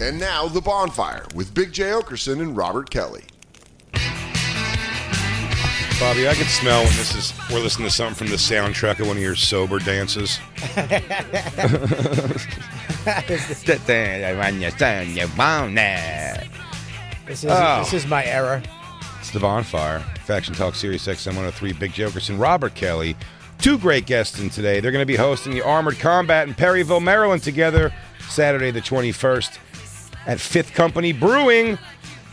And now, The Bonfire with Big J. Okerson and Robert Kelly. Bobby, I can smell when we're listening to something from the soundtrack of one of your sober dances. This is my era. It's The Bonfire. Faction Talk Sirius XM 103. Big J. Okerson, Robert Kelly. Two great guests in today. They're going to be hosting the Armored Combat in Perryville, Maryland together Saturday the 21st at Fifth Company Brewing.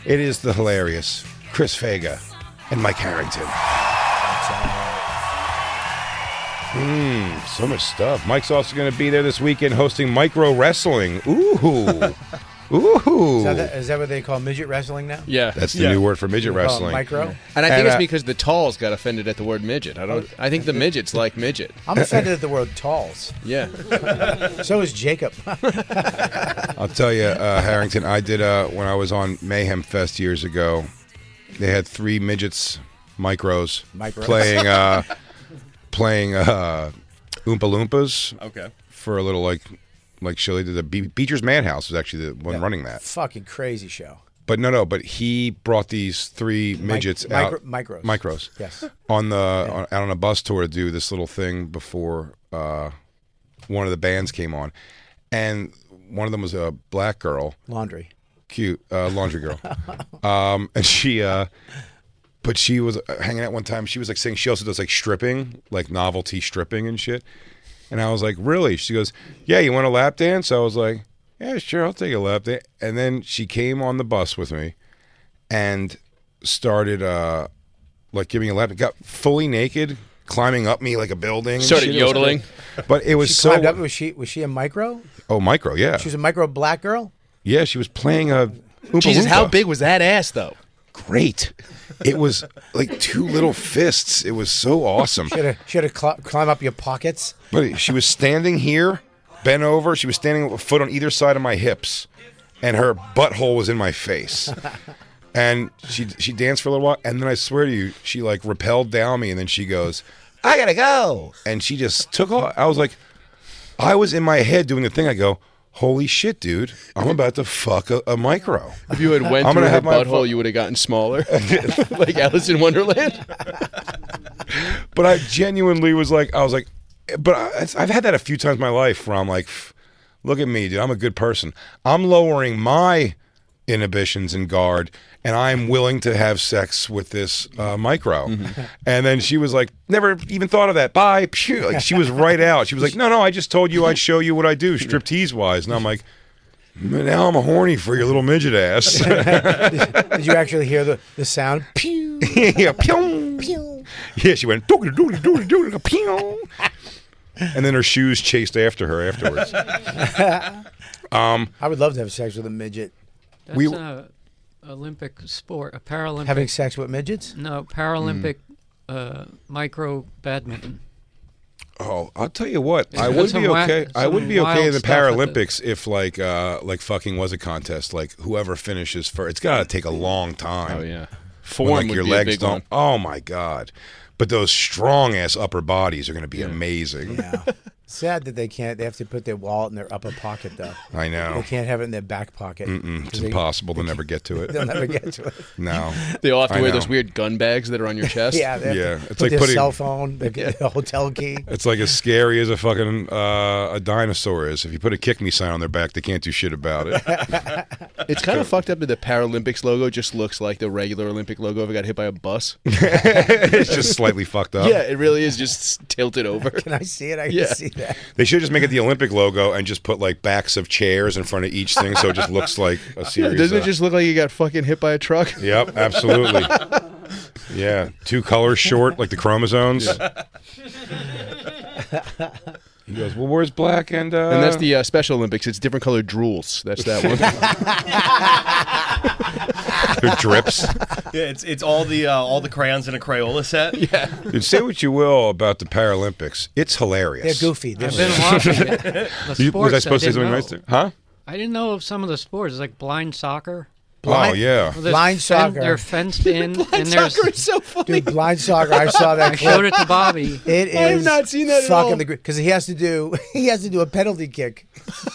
It is the hilarious Chris Faga and Mike Harrington. So much stuff. Mike's also going to be there this weekend hosting micro wrestling. Ooh. Ooh. Is that what they call midget wrestling now? Yeah. That's the new word for midget wrestling. Micro? And I think it's because the talls got offended at the word midget. I think the midgets like midget. I'm offended at the word talls. Yeah. So is Jacob. I'll tell you, Harrington, I did when I was on Mayhem Fest years ago. They had three midgets, micros. playing Oompa Loompas. Okay. For a little like show. They did the Beecher's Madhouse was actually the one running that. Fucking crazy show. But but he brought these three midgets out. Micros. Yes. Out on a bus tour to do this little thing before one of the bands came on. And one of them was a black girl. Laundry. Cute. Laundry girl. And she... but she was hanging out one time. She was like saying she also does like stripping, like novelty stripping and shit. And I was like, really? She goes, yeah, you want a lap dance? I was like, yeah, sure, I'll take a lap dance. And then she came on the bus with me and started like giving a lap dance. Got fully naked, climbing up me like a building. Started yodeling. But it was Climbed up. Was she a micro? Oh, micro, yeah. She was a micro black girl? Yeah, she was playing a Oompa Jesus, Loompa. how big was that ass, though? Great. It was like two little fists. It was so awesome. She had to climb up your pockets. But she was standing here, bent over. She was standing with a foot on either side of my hips, and her butthole was in my face. And she danced for a little while, and then I swear to you, she like rappelled down me, and then she goes, I gotta go. And she just took off. I was like, I was in my head doing the thing. I go, holy shit, dude, I'm about to fuck a micro. If you had went through her butthole, you would have gotten smaller. Like Alice in Wonderland. But I genuinely was like, but I've had that a few times in my life where I'm like, look at me, dude, I'm a good person. I'm lowering my inhibitions and guard, and I'm willing to have sex with this micro. Mm-hmm. And then she was like, never even thought of that. Bye. Like, she was right out. She was like, no, I just told you I'd show you what I do, striptease wise. And I'm like, now I'm horny for your little midget ass. Did you actually hear the sound? Pew. Yeah, pew. Pew. Yeah, she went, pew. And then her shoes chased after her afterwards. I would love to have sex with a midget. That's an Olympic sport, a Paralympic. Having sex with midgets? No, Paralympic micro badminton. Oh, I'll tell you what, I would be okay. I would be okay in the Paralympics if like fucking was a contest. Like whoever finishes first, it's got to take a long time. Oh yeah, form like your legs don't. Oh my god. But those strong ass upper bodies are going to be amazing. Yeah. Sad that they can't. They have to put their wallet in their upper pocket, though. I know. They can't have it in their back pocket. It's impossible. They'll never get to it. They'll never get to it. No. They all have to wear those weird gun bags that are on your chest. Yeah. It's like their cell phone, their hotel key. It's like as scary as a fucking a dinosaur is. If you put a kick me sign on their back, they can't do shit about it. It's kind of fucked up that the Paralympics logo just looks like the regular Olympic logo if it got hit by a bus. It's just slightly fucked up. Yeah, it really is just tilted over. Can I see it? I can see that. They should just make it the Olympic logo and just put like backs of chairs in front of each thing so it just looks like a series. Doesn't it just look like you got fucking hit by a truck? Yep, absolutely. Yeah, 2 colors short like the chromosomes. He goes, well, where's black and... And that's the Special Olympics. It's different colored drools. That's that one. They're drips. Yeah, it's all the crayons in a Crayola set. Yeah. Dude, say what you will about the Paralympics. It's hilarious. They're goofy. I've been watching it. The sports, was I supposed to say something nice there? Huh? I didn't know of some of the sports. It's like blind soccer. Oh yeah. Well, there's Blind soccer. They're fenced in, and there's. Soccer is so funny. Dude, blind soccer. I saw that. I showed it to Bobby. It is I have not seen that at all. fucking because he has to do a penalty kick,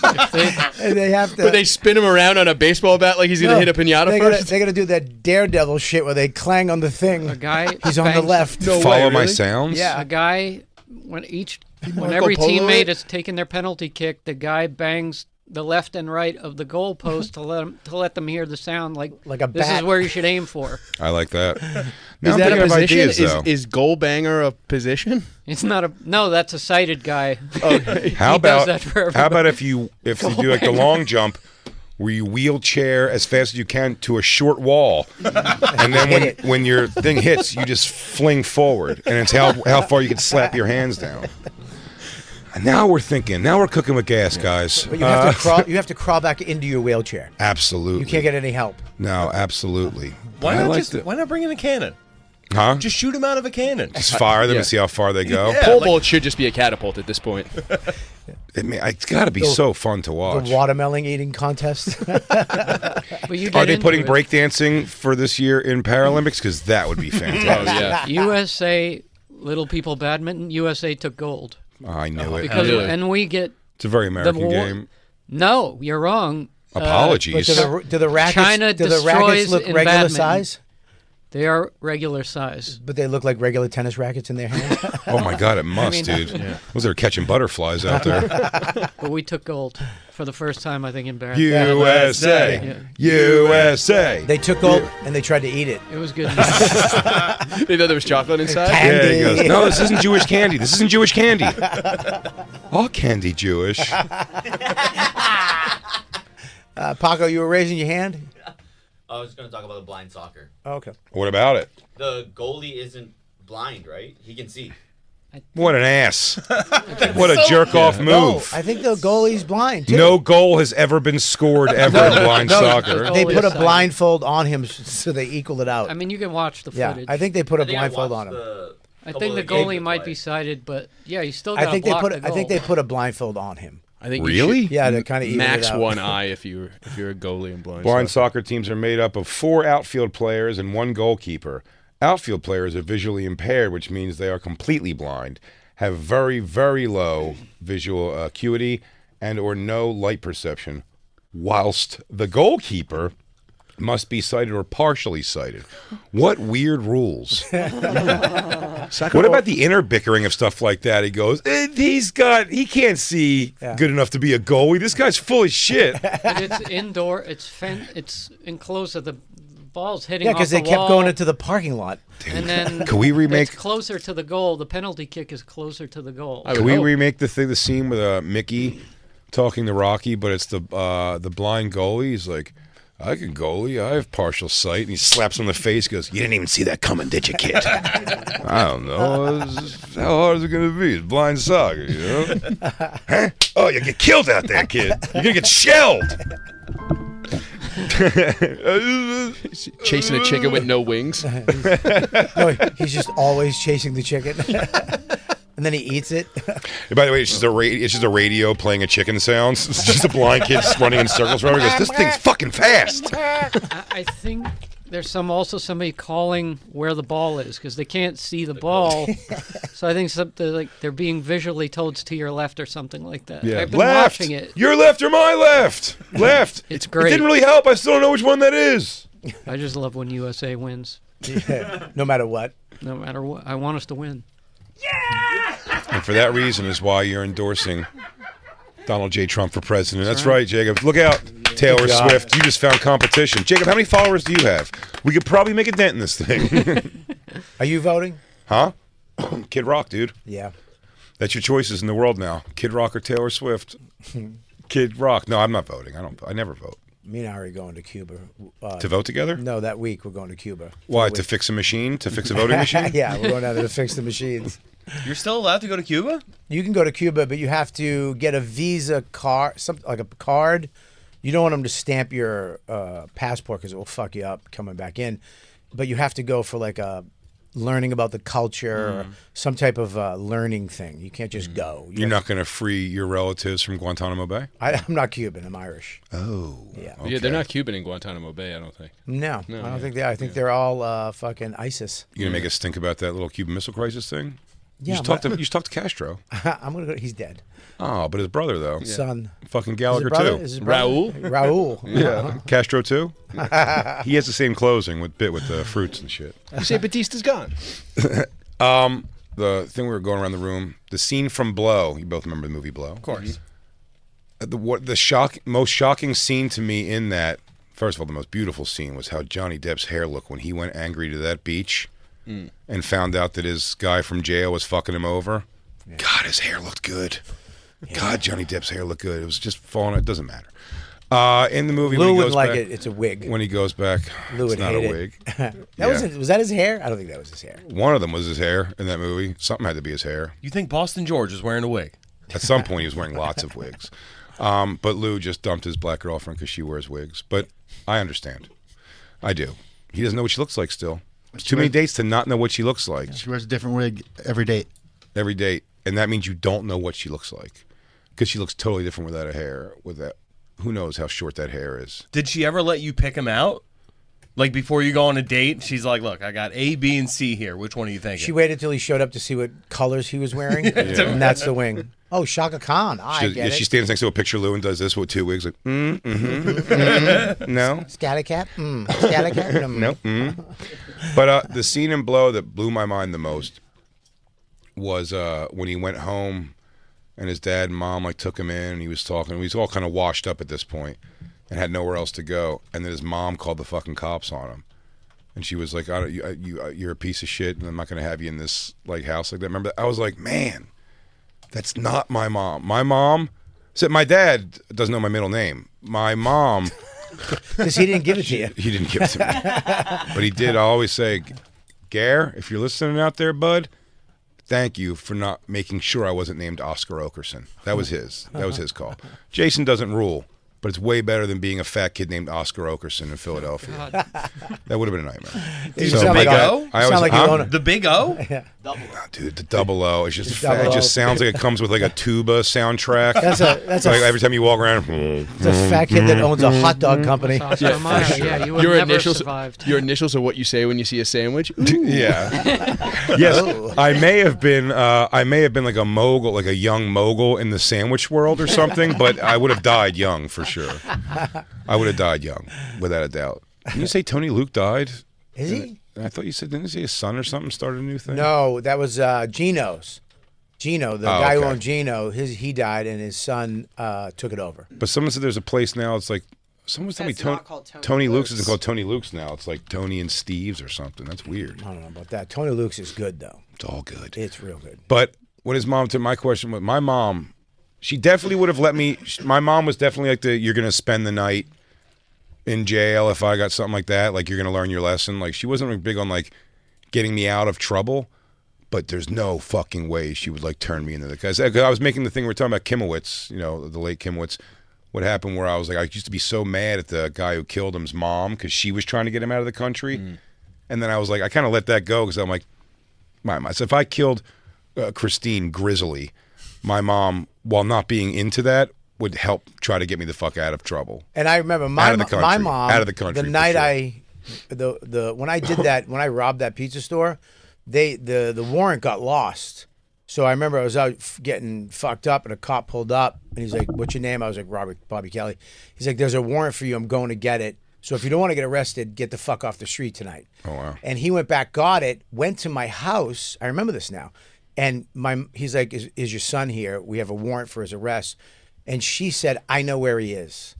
and they have to. But they spin him around on a baseball bat like he's going to hit a pinata first? They're gonna do that daredevil shit where they clang on the thing. A guy. He's on the bangs- left. No Follow way, my really? sounds. Yeah. A guy when Marco every Polo teammate it? is taking their penalty kick, the guy bangs the left and right of the goalpost to let them hear the sound like Like a this bat. is where you should aim for. I like that. Now Is I'm that thinking a of position? ideas, though. Is goal banger a position? It's not a no. That's a sighted guy. Okay. How He does about that for how about everybody. if you do like the long jump, where you wheelchair as fast as you can to a short wall, and then when your thing hits, you just fling forward, and it's how far you can slap your hands down. And now we're thinking. Now we're cooking with gas, guys. But you have to crawl. You have to crawl back into your wheelchair. Absolutely. You can't get any help. No, absolutely. Why I not like why not bring in a cannon? Huh? Just shoot them out of a cannon. Just fire them Yeah. and see how far they go. Yeah. Pole like- vault should just be a catapult at this point. It's got to be so fun to watch. The watermelon eating contest. But you Are get they into putting it. breakdancing for this year in Paralympics? Because that would be fantastic. Oh, yeah. USA Little People Badminton? USA took gold I knew it. because Really? and we get It's a very American war- game. no. You're wrong. But Apologies. do the rackets? China do the rackets destroys look in regular badminton. size? They are regular size. But they look like regular tennis rackets in their hands. Oh my God, it must, dude. Was there catching butterflies out there? But we took gold for the first time, I think, in badminton. USA, Yeah. USA. They took gold and they tried to eat it. It was good. They thought there was chocolate inside? Yeah, he Candy. goes, no, this isn't Jewish candy. This isn't Jewish candy. All candy Jewish. Paco, you were raising your hand? I was going to talk about the blind soccer. Oh, okay. What about it? The goalie isn't blind, right? He can see. What an ass. What a jerk-off No, move. I think the goalie's blind, too. No goal has ever been scored ever in blind soccer. They Goalie put a side. blindfold on him so they equaled it out. I mean, you can watch the yeah, footage. I think they put a I think I blindfold on watched him. I couple think the of the games goalie they might play. be sighted, but yeah, you still got I to think they block put. the goal. I think they put a blindfold on him. I think Really? Yeah, to kind of even max it out. one eye if you're a goalie in blind. Blind soccer. soccer teams are made up of 4 outfield players and 1 goalkeeper. Outfield players are visually impaired, which means they are completely blind, have very, very low visual acuity, and or no light perception, whilst the goalkeeper must be sighted or partially sighted. What weird rules. What about the inner bickering of stuff like that? He goes, he can't see good enough to be a goalie. This guy's full of shit. But it's indoor. It's enclosed. So the ball's hitting. Yeah, because because they kept going into the parking lot. And then Can we remake? It's closer to the goal. The penalty kick is closer to the goal. I Can would we hope. remake the scene with Mickey talking to Rocky, but it's the blind goalie? He's like, I can goalie. I have partial sight. And he slaps him in the face. Goes, you didn't even see that coming, did you, kid? I don't know. How hard is it going to be? It's blind soccer, you know? Huh? Oh, you get killed out there, kid. You're going to get shelled. Chasing a chicken with no wings. No, he's just always chasing the chicken, and then he eats it. By the way, it's just a radio playing a chicken sounds. It's just a blind kid running in circles around. He goes, this thing's fucking fast. I think there's somebody calling where the ball is because they can't see the ball. So I think something they're being visually told to your left or something like that. Yeah, I've been left. watching it. Your left or my left? Left. It's It great. didn't really help. I still don't know which one that is. I just love when USA wins. Yeah, no matter what. No matter what, I want us to win. And for that reason is why you're endorsing Donald J. Trump for president. That's right, Jacob. Look out, Taylor job. Swift. You just found competition. Jacob, how many followers do you have? We could probably make a dent in this thing. Are you voting? Huh? Kid Rock, dude. Yeah. That's your choices in the world now. Kid Rock or Taylor Swift. Kid Rock. No, I'm not voting. I never vote. Me and Ari are going to Cuba. To vote together? No, that week we're going to Cuba. Why? For To a fix a machine? To fix a voting machine? week. Yeah, we're going down there to fix the machines. You're still allowed to go to Cuba? You can go to Cuba, but you have to get a Visa card, something like a card. You don't want them to stamp your passport because it will fuck you up coming back in. But you have to go for like a learning about the culture or some type of learning thing. You can't just go. You're not going to free your relatives from Guantanamo Bay? I'm not Cuban. I'm Irish. Oh. Yeah. Yeah, they're not Cuban in Guantanamo Bay, I don't think. No, I don't think they are. I think they're all fucking ISIS. You going to make us think about that little Cuban Missile Crisis thing? Yeah, you should talk to Castro. I'm gonna go. He's dead. Oh, but his brother, though. Son. Fucking Is Gallagher, his brother? too. Is his brother? Raul. Yeah. Castro, too? He has the same closing with the fruits and shit. You say Batista's gone. The thing we were going around the room, the scene from Blow. You both remember the movie Blow? Of course. The most shocking scene to me in that, first of all, the most beautiful scene was how Johnny Depp's hair looked when he went angry to that beach and found out that his guy from jail was fucking him over. Yeah. God, his hair looked good. Yeah. God, Johnny Depp's hair looked good. It was just falling. It doesn't matter. In the movie, Lou when he would goes like back, it. It's a wig. When he goes back, Lou it's would not hate a it. wig. Was that his hair? I don't think that was his hair. One of them was his hair in that movie. Something had to be his hair. You think Boston George was wearing a wig? At some point, he was wearing lots of wigs. But Lou just dumped his black girlfriend because she wears wigs. But I understand. I do. He doesn't know what she looks like still. It's too many dates to not know what she looks like. She wears a different wig every date. Every date. And that means you don't know what she looks like. Because she looks totally different without a hair. With that, who knows how short that hair is. Did she ever let you pick him out? Like before you go on a date, she's like, look, I got A, B, and C here. Which one are you thinking? She waited till he showed up to see what colors he was wearing, and that's the wing. Oh, Shaka Khan. She stands next to a picture of Lou and does this with two wigs. Like, no. Scatter cat? Scatter cat? No. But the scene in Blow that blew my mind the most was when he went home and his dad and mom took him in and he was talking. He was all kind of washed up at this point and had nowhere else to go. And then his mom called the fucking cops on him. And she was like, you're a piece of shit and I'm not going to have you in this house like that. Remember that? I was like, man, that's not my mom. My mom said, my dad doesn't know my middle name. My mom... Because he didn't give it to you. He didn't give it to me. But he did. I always say, Gare, if you're listening out there, bud, thank you for not making sure I wasn't named Oscar Okerson. That was his. That was his call. Jason doesn't rule, but it's way better than being a fat kid named Oscar Okerson in Philadelphia. That would have been a nightmare. You sound like O? the Big O? Yeah. Dude, the double O. It's just fat. It just sounds like it comes with a tuba soundtrack. That's every time you walk around. It's a fat kid that owns a hot dog company. Yeah, you would never survived. Your initials are what you say when you see a sandwich. Yeah. Yes, I may have been like a mogul, like a young mogul in the sandwich world or something, but I would have died young for sure. I would have died young, without a doubt. Didn't you say Tony Luke died? Is he? I thought you said, didn't you say his son or something started a new thing? No, that was Gino's. Gino, the guy who okay. owned Gino, he died and his son took it over. But someone said there's a place now. It's like someone's telling me Tony Luke's isn't called Tony Luke's now. It's like Tony and Steve's or something. That's weird. I don't know about that. Tony Luke's is good though. It's all good. It's real good. But when his mom, to my question, my mom, she definitely would have let me. My mom was definitely like you're going to spend the night in jail if I got something like that. Like you're going to learn your lesson. Like she wasn't big on getting me out of trouble. But there's no fucking way she would turn me into the guys. I was making the thing we were talking about Kimowitz, the late Kimowitz. What happened where I was I used to be so mad at the guy who killed him's mom because she was trying to get him out of the country. And then I was I kind of let that go because I'm like, so if I killed Christine Grizzly, my mom, while not being into that, would help try to get me the fuck out of trouble. And I remember my mom out of the country. The night when I did that, when I robbed that pizza store, the warrant got lost. So I remember I was out getting fucked up and a cop pulled up and he's like, "What's your name?" I was like, Bobby Kelly. He's like, "There's a warrant for you. I'm going to get it. So if you don't want to get arrested, get the fuck off the street tonight." Oh wow. And he went back, got it, went to my house. I remember this now. And he's like, is your son here? We have a warrant for his arrest. And she said, "I know where he is."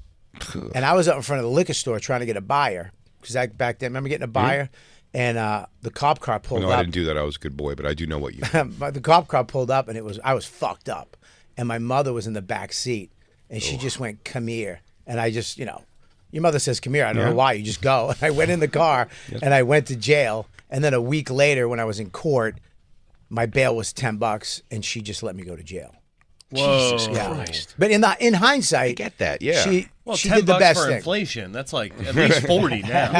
And I was out in front of the liquor store trying to get a buyer because back then, remember getting a buyer? And the cop car pulled up. No, I didn't do that. I was a good boy, but I do know what you mean. But the cop car pulled up, and I was fucked up. And my mother was in the back seat, and she just went, "Come here." And I just, your mother says, "Come here." I don't know why. You just go. And I went in the car, and I went to jail. And then a week later, when I was in court, my bail was $10, and she just let me go to jail. Whoa. Yeah. But in hindsight, Get that? Yeah. Well, she 10 did the bucks best for thing. inflation. That's like at least 40 now.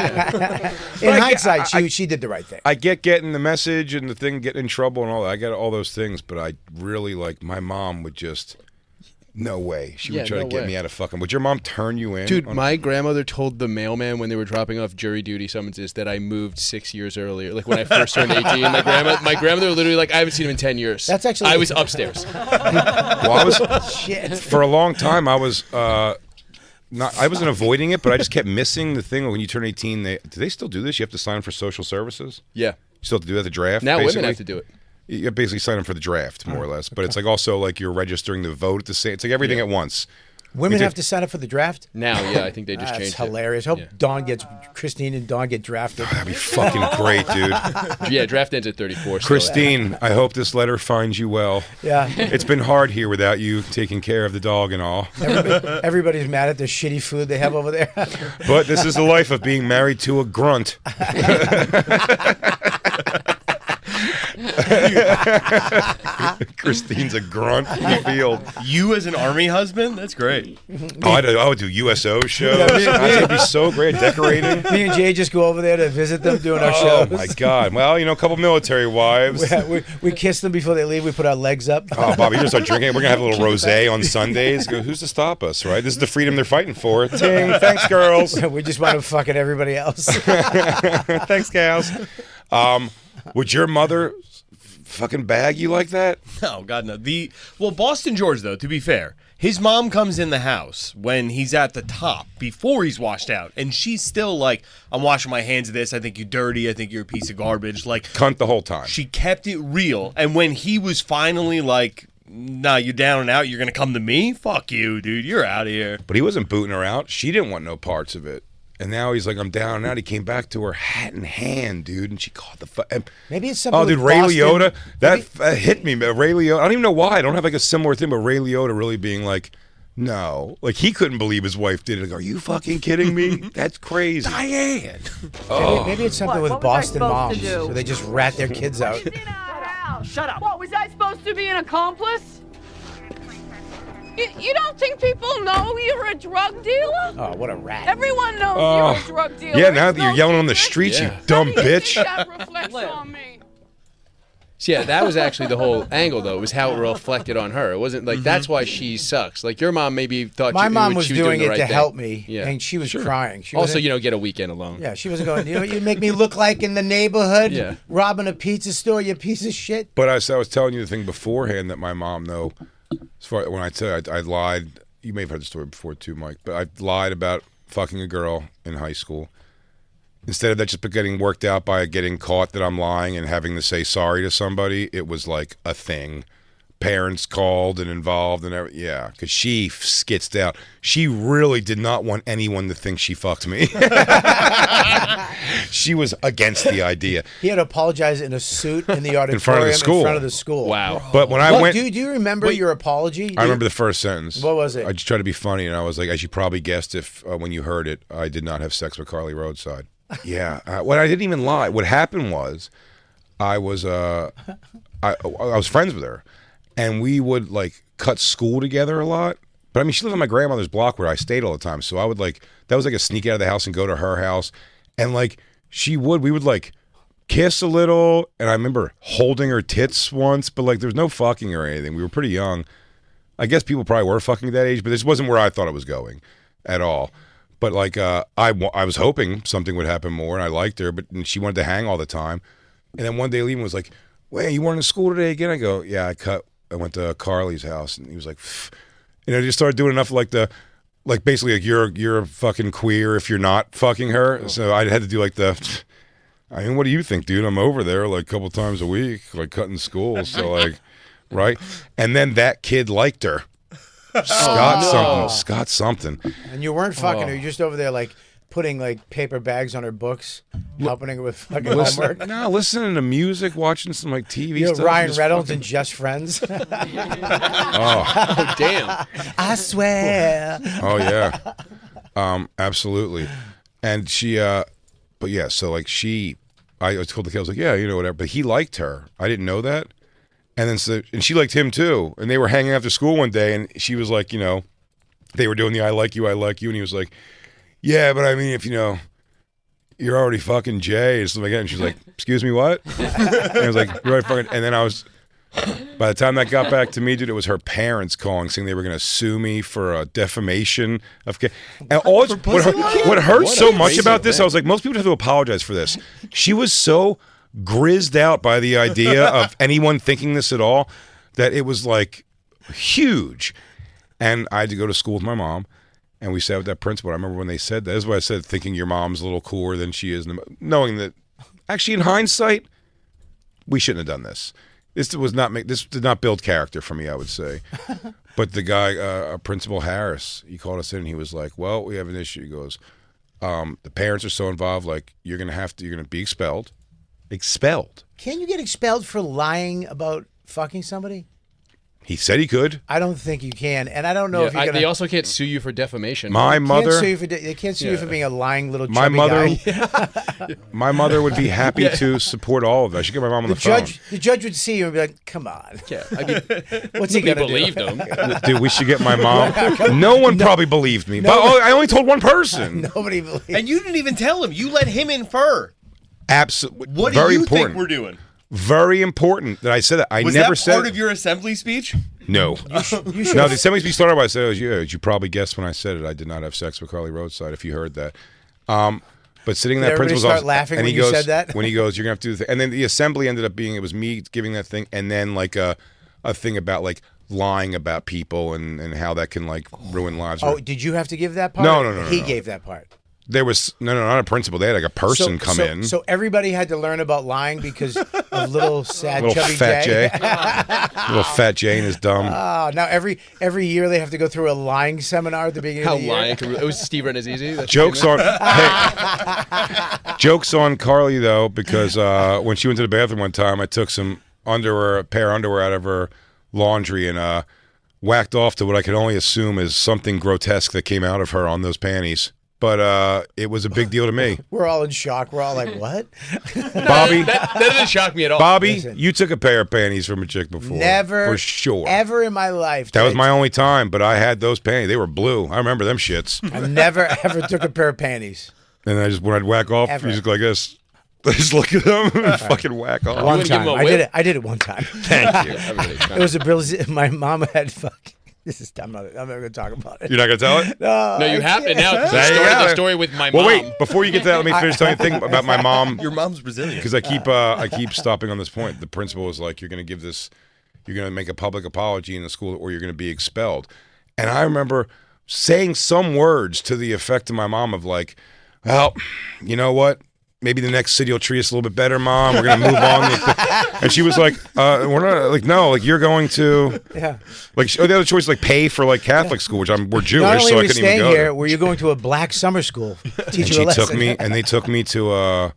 In hindsight, she did the right thing. I get getting the message and the thing, getting in trouble and all that. I get all those things, but I really like my mom would just. No way. She would try to get me out of fucking. Would your mom turn you in? Dude, my grandmother told the mailman when they were dropping off jury duty summonses that I moved 6 years earlier. Like when I first turned 18, my grandmother literally like I haven't seen him in 10 years. That's actually I was upstairs. Well, I was Shit. for a long time. I was not. I wasn't avoiding it, but I just kept missing the thing when you turn 18. Do they still do this? You have to sign for social services. Yeah. You still have to do that. The draft. Now basically? women have to do it. You basically sign up for the draft, more or less. But it's like also like you're registering the vote at the same. It's like everything at once. Women have to sign up for the draft? Now, yeah, I think they just That's changed hilarious. Hope Christine and Dawn get drafted. That'd be fucking great, dude. it. Yeah, draft ends at 34. so- Christine, I hope this letter finds you well. Yeah. It's been hard here without you taking care of the dog and all. Everybody's mad at the shitty food they have over there. But this is the life of being married to a grunt. Christine's a grunt in the field. You as an army husband? That's great. Oh, I would do USO shows. That'd be so great. Decorating. Me and Jay just go over there to visit them doing our Oh shows. my God! Well, a couple military wives. We kiss them before they leave. We put our legs up. Oh, Bobby, you're gonna start drinking. We're gonna have a little rosé on Sundays. Who's to stop us, right? This is the freedom they're fighting for. Ting! Thanks, girls. We just want to fucking everybody else. Thanks, gals. Would your mother fucking bag you like that? Oh God, no. Boston George though. To be fair, his mom comes in the house when he's at the top before he's washed out, and she's still like, "I'm washing my hands of this. I think you're dirty. I think you're a piece of garbage." Like Cunt the whole time. she kept it real, and when he was finally like, "Nah, you're down and out. You're gonna come to me? Fuck you, dude. You're out of here." But he wasn't booting her out. She didn't want no parts of it. And now he's like, I'm down and out. He came back to her hat in hand, dude, and she caught the. Maybe it's something. Oh, dude, with Ray Boston. Liotta, that hit me. Ray Liotta, I don't even know why. I don't have like a similar thing, but Ray Liotta really being like, no, like he couldn't believe his wife did it. Like, are you fucking kidding me? That's crazy. Diane. Maybe it's something with What was I Boston supposed moms, to do? so they just rat their kids out. Shut up. What, was I supposed to be an accomplice? You don't think people know you're a drug dealer? Oh, what a rat! Everyone knows you're a drug dealer. Yeah, now It's that you're no yelling on the secret. streets, Yeah. you dumb How do you bitch. think that reflects on me? So yeah, that was actually the whole angle, though, was how it reflected on her. It wasn't like that's why she sucks. Like your mom maybe thought My mom was she doing the it right to thing. help me, Yeah. and she was crying. She Also, wasn't- get a weekend alone. yeah, she wasn't going. You know what you make me look like in the neighborhood? Yeah. Robbing a pizza store, you piece of shit. But I was telling you the thing beforehand that my mom, though, as far when I said I lied, you may have heard the story before too, Mike, but I lied about fucking a girl in high school. Instead of that just getting worked out by getting caught that I'm lying and having to say sorry to somebody, it was like a thing. Parents called and involved and everything. Yeah, because she skitzed out. She really did not want anyone to think she fucked me. She was against the idea. He had to apologize in a suit in the auditorium front of the school. In front of the school. Wow. But when I went, Do you remember your apology? I remember the first sentence. What was it? I just tried to be funny, and I was like, as you probably guessed, if when you heard it, I did not have sex with Carly Roadside. Yeah. Well, I didn't even lie. What happened was, I was friends with her, and we would like cut school together a lot. But I mean, she lived on my grandmother's block where I stayed all the time, so I would like that was like a sneak out of the house and go to her house, and like we would like kiss a little, and I remember holding her tits once, but like there was no fucking or anything. We were pretty young. I guess people probably were fucking at that age, but this wasn't where I thought it was going at all. But like I was hoping something would happen more, and I liked her, but she wanted to hang all the time. And then one day Liam was like, "Wait, you weren't in school today again?" I go, "Yeah, I went to Carly's house," and he was like, "Pfft." I just started doing enough like basically like you're fucking queer if you're not fucking her. So I had to do like I mean, what do you think, dude? I'm over there like a couple times a week, like cutting school. So like, right? And then that kid liked her. Scott something. And you weren't fucking her. You're just over there like putting like paper bags on her books, helping her with fucking homework. No, listening to music, watching some like TV You know, stuff. Ryan just Reynolds fucking- and Just Friends. Oh, damn. I swear. Oh yeah, absolutely. And she, but yeah, so like I told the kid, I was like, yeah, whatever. But he liked her. I didn't know that. And then and she liked him too. And they were hanging after school one day, and she was like, they were doing the I like you, and he was like, yeah, but I mean, if you're already fucking Jay, or something like that. And she's like, excuse me, what? And I was like, you're already fucking. And then by the time that got back to me, dude, it was her parents calling, saying they were going to sue me for defamation of. And what hurts so much about this, I was like, most people have to apologize for this. She was so grizzed out by the idea of anyone thinking this at all that it was like huge. And I had to go to school with my mom, and we sat with that principal. I remember when they said that. This is what I said, thinking your mom's a little cooler than she is, knowing that actually in hindsight, we shouldn't have done this. This did not build character for me, I would say. But the guy, Principal Harris, he called us in and he was like, well, we have an issue. He goes, the parents are so involved, like you're going to be expelled. Expelled. Can you get expelled for lying about fucking somebody? He said he could. I don't think you can, and I don't know if you're gonna. They also can't sue you for defamation. My mother. They can't sue you for being a lying little my chubby mother. guy. My mother would be happy to support all of that. I should get my mom on the phone. The judge would see you and be like, "Come on, Yeah, I mean, what's he gonna do?" believed him. Dude, we should get my mom. No one probably believed me, but I only told one person. Nobody believed. And you didn't even tell him. You let him infer. Absolutely. What do Very you important. think we're doing? Very important that I said that. I Was never that said part of your assembly speech? No. You should. No, the assembly speech started by saying, you probably guessed when I said it. I did not have sex with Carly Roadside, if you heard that. But sitting in that Everybody principal's start office, laughing and when he you goes, said that? when he goes, you're going to have to do the thing. And then the assembly ended up being, it was me giving that thing, and then like a thing about like lying about people and how that can like ruin lives. Oh, did you have to give that part? No. He gave that part. There was, not a principal. They had like a person come in. So everybody had to learn about lying because of little sad Little chubby fat Jay. Little fat Jane is dumb. Now every year they have to go through a lying seminar at the beginning How of the year. lying? It was Steve Renazizi. That's Jokes on jokes on Carly though, because when she went to the bathroom one time, I took a pair of underwear out of her laundry and whacked off to what I could only assume is something grotesque that came out of her on those panties. But it was a big deal to me. We're all in shock. We're all like, what? Bobby, that doesn't shock me at all. Bobby, Listen. you took a pair of panties from a chick before. Never. For sure. Ever in my life. That was my only time, but I had those panties. They were blue. I remember them shits. I never ever took a pair of panties. And when I'd whack off, Ever. you just go like this. Just look at them and fucking whack off. One wouldn't give time. him a I did whip? it. I did it one time. Thank you. It was a brilliant. My mom had fucking. This is. I'm not going to talk about it. You're not going to tell it? No, you have to now. There you go. The story with my Well, mom. wait. Before you get to that, let me finish telling you a thing about my mom. Your mom's Brazilian. Because I keep stopping on this point. The principal was like, you're going to make a public apology in the school or you're going to be expelled. And I remember saying some words to the effect of my mom of like, well, you know what? Maybe the next city will treat us a little bit better, Mom. We're going to move on. And she was like, we're not, like, no, like, you're going to, Yeah. like, the other choice is, like, pay for, like, Catholic school, which we're Jewish, Not only so were I you couldn't even staying go here, there. were you going to a black summer school? Teach And you she a lesson. took me, and they took me to,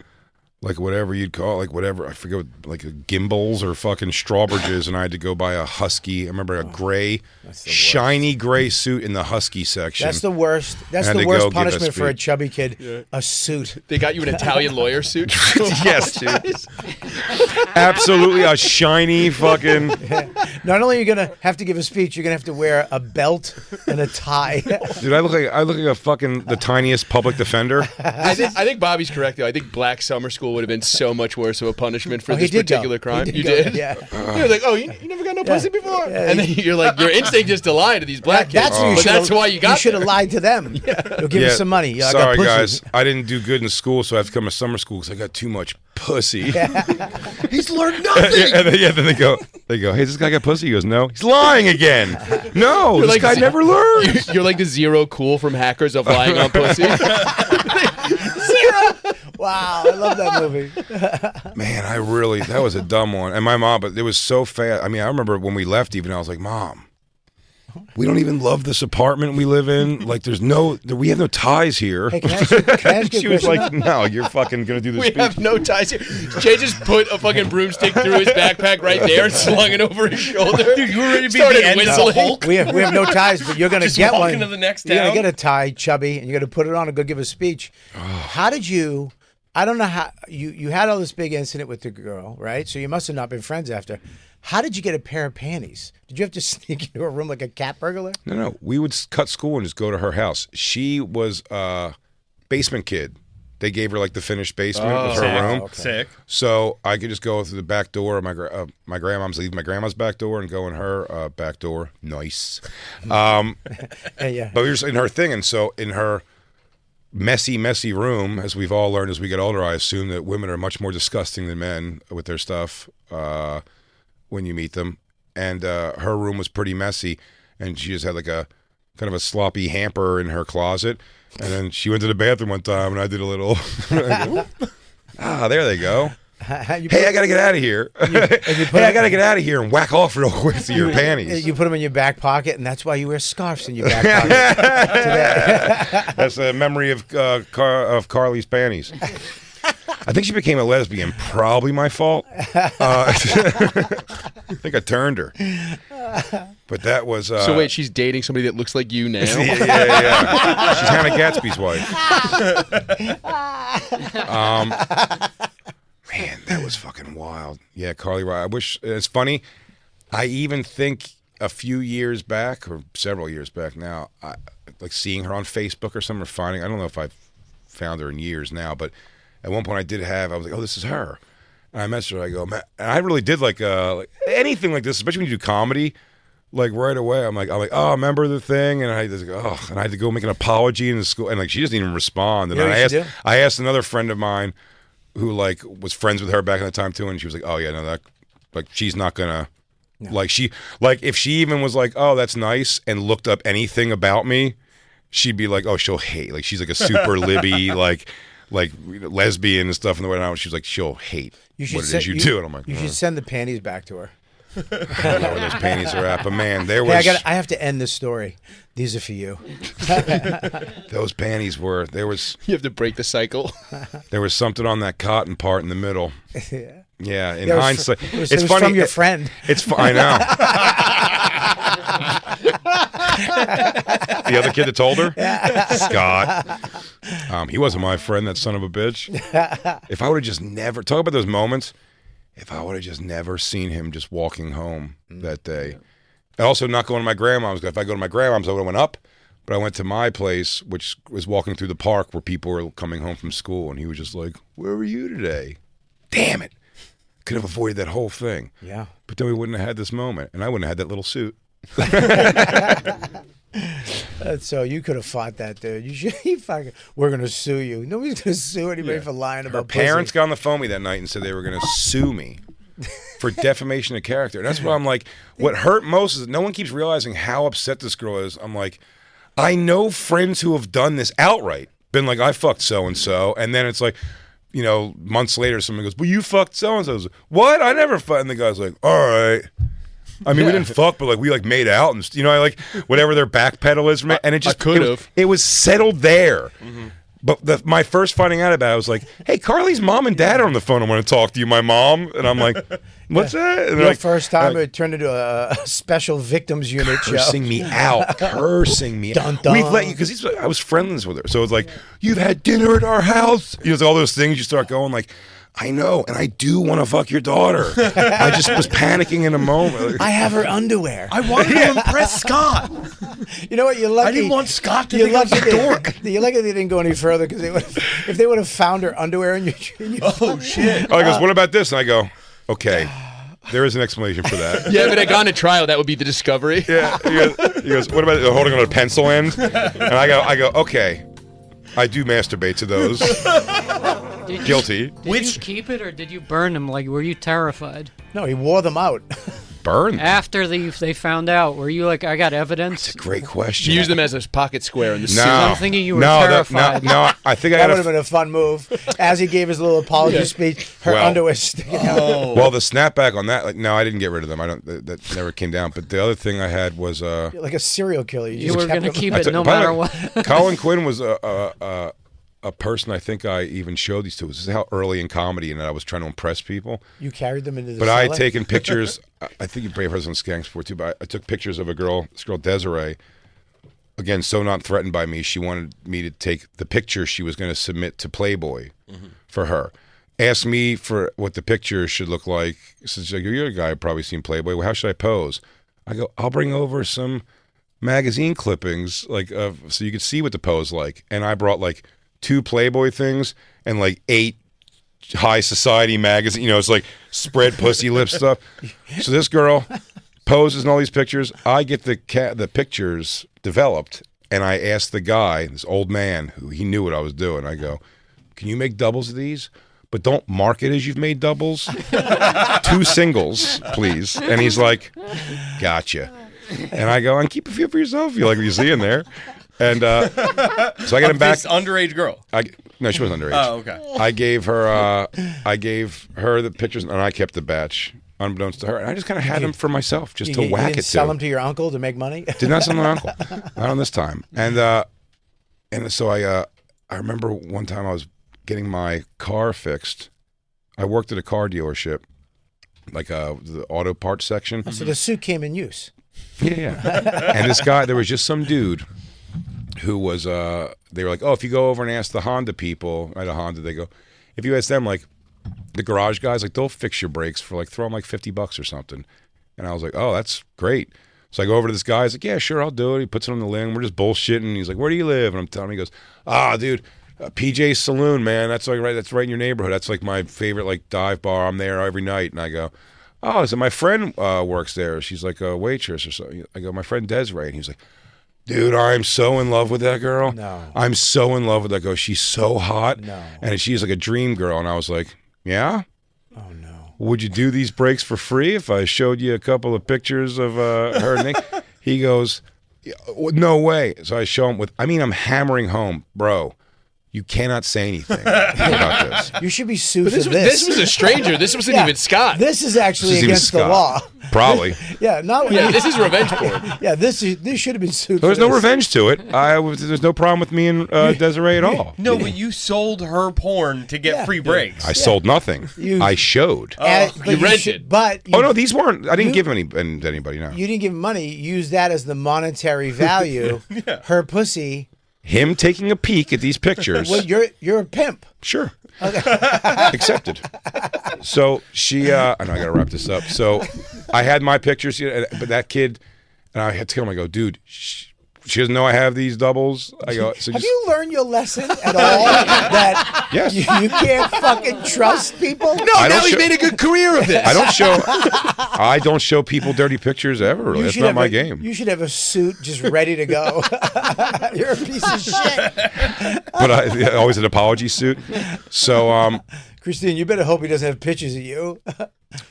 like, whatever you'd call it, like, whatever, I forget, what, like, Gimbals or fucking Strawbridges, and I had to go buy a Husky, I remember a gray, shiny gray suit in the Husky section. That's the worst. That's I had the to worst go give a punishment for a speech. chubby kid. A suit. They got you an Italian lawyer suit. Yes, dude. Absolutely a shiny fucking. Not only are you gonna have to give a speech, you're gonna have to wear a belt and a tie. Dude, I look like a fucking the tiniest public defender. I think Bobby's correct though. I think black summer school would have been so much worse of a punishment for Oh, he this did go. particular crime. He You did go, did? yeah. You're like, oh, you never got no pussy before, Yeah, and then you're like, your instinct is to lie to these black kids. That's what you But should've- that's why you got. You should have there. lied to them. You'll give us some money. Yeah, I got Sorry, pussy. guys. I didn't do good in school, so I have to come to summer school because I got too much pussy. He's learned nothing. And then they go, hey, does this guy got pussy? He goes, no. He's lying again. No, this like guy Z- never learns. You're like the zero cool from Hackers of lying on pussy. Wow, I love that movie. Man, that was a dumb one. And my mom, but it was so fast. I mean, I remember when we left even, I was like, Mom, we don't even love this apartment we live in. Like, we have no ties here. Hey, can I ask you a She was question? like, no, you're fucking going to do this We speech. have no ties here. Jay just put a fucking broomstick through his backpack right there and slung it over his shoulder. Dude, you were ready to be Started the end of the whistling. Hulk? We have no ties, but you're gonna Just get walking one. to the next You're gonna town? get a tie, chubby, and you're gonna put it on and go give a speech. How did you? I don't know how you had all this big incident with the girl, right? So you must have not been friends after. How did you get a pair of panties? Did you have to sneak into a room like a cat burglar? No. We would cut school and just go to her house. She was a basement kid. They gave her like the finished basement. It was her room. Sick. So I could just go through the back door. My grandmom's leave my grandma's back door and go in her back door. Nice. Yeah. But we were just in her thing, and so in her messy room, as we've all learned as we get older, I assume that women are much more disgusting than men with their stuff when you meet them. And her room was pretty messy, and she just had like a kind of a sloppy hamper in her closet. And then she went to the bathroom one time, and I did a little. There they go. Hey, I gotta get out of here. I gotta get out of here and whack off real quick to your panties. You put them in your back pocket, and that's why you wear scarves in your back pocket. That's a memory of Carly's panties. I think she became a lesbian. Probably my fault. I think I turned her. But that was. So wait, she's dating somebody that looks like you now? Yeah. She's Hannah Gatsby's wife. Man, that was fucking wild. Yeah, Carly. I wish it's funny. I even think a few years back, or several years back now, like seeing her on Facebook or something, or finding. I don't know if I've found her in years now, but at one point I was like, oh, this is her. And I messaged her. I go, man, and I really did like anything like this, especially when you do comedy. Like right away, I'm like, oh, remember the thing? And I had to go make an apology in the school, and like she doesn't even respond. And I asked another friend of mine who like was friends with her back in the time too, and she was like, oh yeah, no, that like she's not gonna like if she even was like, oh, that's nice, and looked up anything about me, she'd be like, oh, she'll hate. Like she's like a super libby like lesbian and stuff in the way now. She's like, she'll hate what it is you do. And I'm like, you should send the panties back to her. I don't know where those panties are at, but man, there was. Hey, I have to end this story. These are for you. Those panties were. There was. You have to break the cycle. There was something on that cotton part in the middle. Yeah. In hindsight, it was funny. From your friend. I know. The other kid that told her, Scott. He wasn't my friend. That son of a bitch. If I would have just never talk about those moments. If I would have just never seen him just walking home that day. And also not going to my grandmom's. If I go to my grandmom's, I would have went up. But I went to my place, which was walking through the park where people were coming home from school. And he was just like, where were you today? Damn it. Could have avoided that whole thing. Yeah. But then we wouldn't have had this moment. And I wouldn't have had that little suit. So you could have fought that dude. We're gonna sue you. Nobody's gonna sue anybody for lying about. Her parents got on the phone with me that night and said they were gonna sue me for defamation of character. And that's why I'm like, what hurt most is that no one keeps realizing how upset this girl is. I'm like, I know friends who have done this outright, been like, I fucked so and so, and then it's like, months later, someone goes, well, you fucked so and so. What? I never fucked. And the guy's like, all right. I mean, we didn't fuck, but like we like made out, and I like whatever their backpedal is, and it just it was settled there. Mm-hmm. But my first finding out about it, I was like, "Hey, Carly's mom and dad are on the phone. I want to talk to you, my mom." And I'm like, "What's that?" And your first time it turned into a special victims unit cursing show. Me out, cursing me. Dun, dun. We've let you because I was friends with her, so it's like you've had dinner at our house. All those things. You start going like. I know, and I do want to fuck your daughter. I just was panicking in a moment. I have her underwear. I wanted to impress Scott. You know what? You're lucky. I didn't want Scott to think I was a dork. You're lucky they didn't go any further because if they would have found her underwear in your oh shit! Oh, he goes, what about this? And I go, okay. There is an explanation for that. Yeah, but I gone to trial. That would be the discovery. Yeah. He goes, what about holding on a pencil end? And I go, okay. I do masturbate to those. Guilty. Did you keep it or did you burn them? Like, were you terrified? No, he wore them out. Burn? After they found out, were you like, I got evidence? That's a great question. Use them as a pocket square in the suit. I'm thinking you were terrified. No, I think that would have been a fun move. As he gave his little apology speech, her underwear sticking out. Well, the snapback on that, like, no, I didn't get rid of them. That never came down. But the other thing I had was you're like a serial killer. You were going to keep it no matter what. Colin Quinn was a person I think I even showed these to. This is how early in comedy, and I was trying to impress people. You carried them into the But cellar? I had taken pictures. I think you probably heard this on Skanks before too, but I took pictures of this girl Desiree. Again, so not threatened by me. She wanted me to take the picture she was going to submit to Playboy for her. asked me for what the picture should look like. She's like, you're a guy who's probably seen Playboy. Well, how should I pose? I go, I'll bring over some magazine clippings, like so you could see what the pose like. And I brought like 2 Playboy things and like 8 high society magazine. You know, it's like spread pussy lip stuff. So this girl poses in all these pictures. I get the pictures developed, and I asked the guy, this old man, who he knew what I was doing. I go, can you make doubles of these? But don't mark it as you've made doubles. 2 singles, please. And he's like, gotcha. And I go, and keep a few for yourself. You like what you see in there. And so I got him back. This underage girl. No, she wasn't underage. Oh, okay. I gave her the pictures, and I kept the batch, unbeknownst to her. And I just kind of had them for myself, just to You whack didn't it sell to. them to your uncle to make money? Did not sell them to my uncle. Not on this time. And so I remember one time I was getting my car fixed. I worked at a car dealership, like the auto parts section. So the suit came in use. Yeah. And this guy, there was just some dude who was, they were like, oh, if you go over and ask the Honda people, at a Honda, they go, if you ask them, like, the garage guys, like, they'll fix your brakes for, like, throw them, like, $50 or something. And I was like, oh, that's great. So I go over to this guy. He's like, yeah, sure, I'll do it. He puts it on the list. We're just bullshitting. He's like, where do you live? And I'm telling him, he goes, dude, PJ's Saloon, man. That's like that's right in your neighborhood. That's like my favorite like dive bar. I'm there every night. And I go, oh, so my friend works there. She's like a waitress or something. I go, my friend Desiree. And he's like, dude, I'm so in love with that girl. No. I'm so in love with that girl. She's so hot. No. And she's like a dream girl. And I was like, yeah? Oh, no. Would you do these breaks for free if I showed you a couple of pictures of her? And he goes, no way. So I show him I'm hammering home, bro. You cannot say anything about this. You should be sued This for was, this. this was a stranger. This wasn't even Scott. This is actually This isn't even against the Scott. law. Probably. Yeah, not Yeah, this is revenge porn. Yeah, this should have been sued. There was for no this. revenge to it. There's no problem with me and Desiree at all. No, but you sold her porn to get free breaks. I sold nothing. I showed. But You rented. should- but Oh no, these weren't. I didn't give any to anybody. No. you didn't give him money. Use that as the monetary value. Her pussy. Him taking a peek at these pictures. Well, you're a pimp. Sure. Accepted. So she, I know I got to wrap this up. So I had my pictures, but that kid, and I had to tell him, I go, dude, she doesn't know I have these doubles. I go, so Have just, you learned your lesson at all? That Yes. you can't fucking trust people? No, I now don't he show- made a good career of this. I don't show people dirty pictures ever. Really. That's should not have my a- game. You should have a suit just ready to go. You're a piece of shit. But I always an apology suit. So Christine, you better hope he doesn't have pictures of you.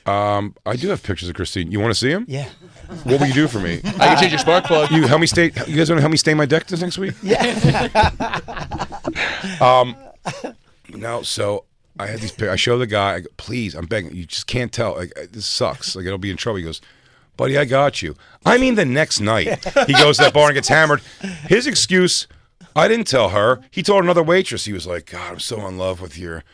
I do have pictures of Christine. You want to see them? Yeah. What will you do for me? I can change your spark plug. You help me stay. You guys want to help me stain my deck this next week? No. So I had these pictures. I show the guy. I go, please, I'm begging. You just can't tell. Like this sucks. Like it'll be in trouble. He goes, buddy, I got you. I mean, the next night he goes to that bar and gets hammered. His excuse, I didn't tell her. He told another waitress. He was like, God, I'm so in love with your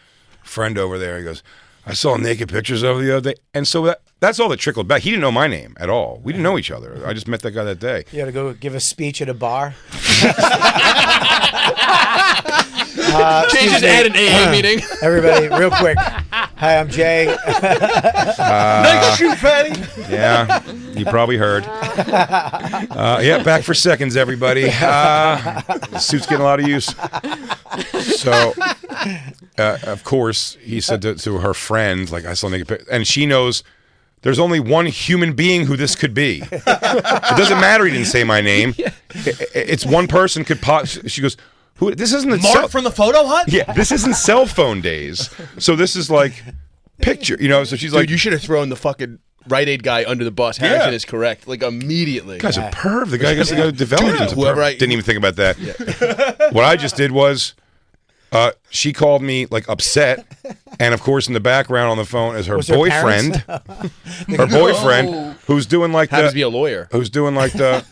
friend over there. He goes, I saw naked pictures of her the other day. And so that's all that trickled back. He didn't know my name at all. We didn't know each other. I just met that guy that day. You got to go give a speech at a bar. Changes at an AA meeting. Everybody, real quick. Hi, I'm Jay. Nice shoot, Fatty. Yeah, you probably heard. Yeah, back for seconds, everybody. The suit's getting a lot of use. So, of course, he said to her friend, like, I saw naked pictures, and she knows there's only one human being who this could be. It doesn't matter he didn't say my name. It's one person could she goes, who? This isn't the Mark from the photo hut? Yeah, this isn't cell phone days. So this is like picture, so she's like, Dude, you should have thrown the fucking Rite Aid guy under the bus. Harrington is correct. Like, immediately. guy's a perv. The guy gets to go develop into whoever perv. Didn't even think about that. What I just did was, she called me like upset, and of course in the background on the phone is her Was her boyfriend, her boyfriend, who's doing like Happens to be a lawyer. who's doing like the,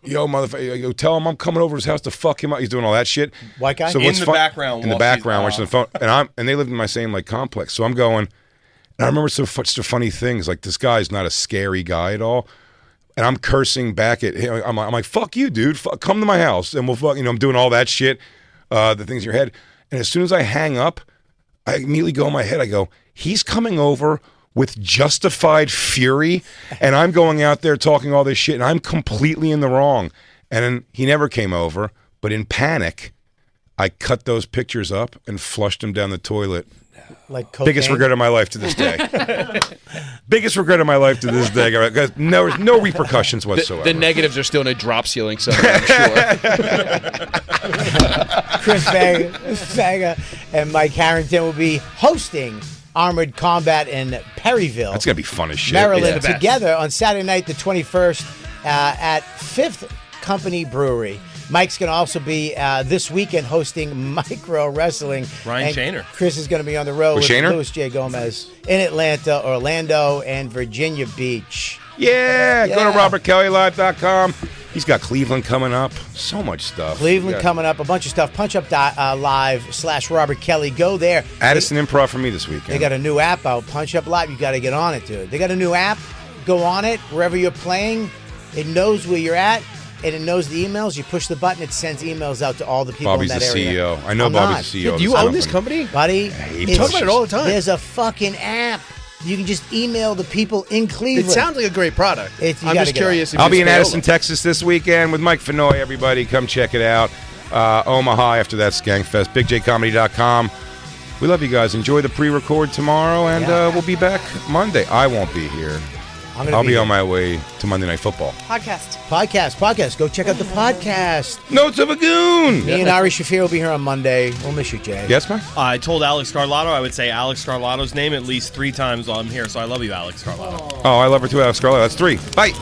yo motherfucker, tell him I'm coming over to his house to fuck him up. He's doing all that shit. White guy? So In what's the fun- background in the while background, she's- watching the phone, and they lived in my same like complex. So I'm going, and I remember such funny things. Like this guy's not a scary guy at all. And I'm cursing back at him. I'm like, fuck you, dude. Come to my house and we'll fuck. I'm doing all that shit, the things in your head. And as soon as I hang up, I immediately go in my head, I go, he's coming over with justified fury, and I'm going out there talking all this shit, and I'm completely in the wrong. And then he never came over, but in panic, I cut those pictures up and flushed them down the toilet. Like cocaine. Biggest regret of my life to this day. Biggest regret of my life to this day. Guys, no repercussions whatsoever. The negatives are still in a drop ceiling somewhere, I'm sure. Chris Faga and Mike Harrington will be hosting Armored Combat in Perryville, That's going to be fun as shit. Maryland, Yeah. together on Saturday night, the 21st, at 5th Company Brewery. Mike's going to also be this weekend hosting Micro Wrestling. Ryan And Shaner. Chris is going to be on the road with Shaner? Louis J. Gomez in Atlanta, Orlando, and Virginia Beach. Yeah, go Yeah. to robertkellylive.com. He's got Cleveland coming up. So much stuff. Cleveland Yeah. coming up, a bunch of stuff. Punch Up Live / Robert Kelly. Go there. Addison Improv for me this weekend. They got a new app out, Punch Up Live. You got to get on it, dude. They got a new app. Go on it wherever you're playing. It knows where you're at, and it knows the emails. You push the button, it sends emails out to all the people Bobby's in the that area. CEO. I know I'm Bobby's not. the CEO. Do you own this company? Buddy, he it's- talks about it all the time. There's a fucking app. You can just email the people in It Cleveland. sounds like a great product. It's- you I'm gotta just get on it. curious if I'll it's be in Paola. Addison, Texas this weekend with Mike Fenoy. Everybody, come check it out. Omaha after that, Skankfest. BigJComedy.com. We love you guys. Enjoy the pre-record tomorrow, and Yeah. we'll be back Monday. I won't be here. I'll be on my way to Monday Night Football. Podcast. Go check out the podcast. Notes of a Goon. Me and Ari Shafir will be here on Monday. We'll miss you, Jay. Yes, man? I told Alex Carlotto I would say Alex Carlotto's name at least 3 times while I'm here, so I love you, Alex Carlotto. Oh, I love her too, Alex Scarlett. That's 3. Bye.